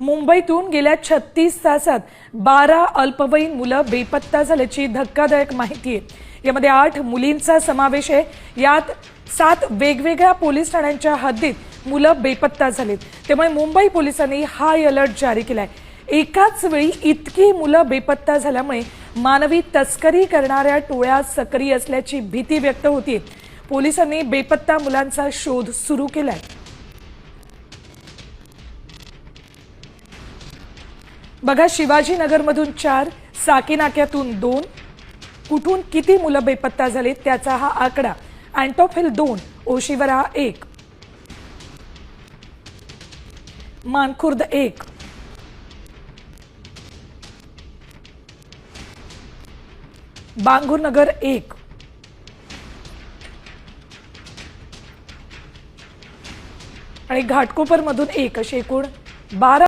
मुंबईतून गेल्या 36 तासात 12 अल्पवयीन मुलं बेपत्ता झाल्याची धक्कादायक माहिती आहे। यामध्ये 8 मुलींचा समावेश आहे। यात 7 वेगवेगळ्या पोलीस ठाण्यांच्या हद्दीत मुलं बेपत्ता झालीत। त्यामुळे मुंबई पोलिसांनी हाय अलर्ट जारी केलाय। एकाच वेळी इतकी मुलं बेपत्ता झाल्यामुळे मानवी तस्करी करणाऱ्या टोळ्या सक्रिय असल्याची भीती व्यक्त होतीये। पोलिसांनी बेपत्ता मुलांचा शोध सुरू केलाय। बघा, शिवाजीनगरमधून 4, साकीनाक्यातून 2, कुठून किती मुलं बेपत्ता झाले त्याचा हा आकडा। अँटॉप 2, ओशिवरा 1, मानखुर्द 1, बांगुरनगर 1 आणि घाटकोपर मधून 1 असे एकूण 12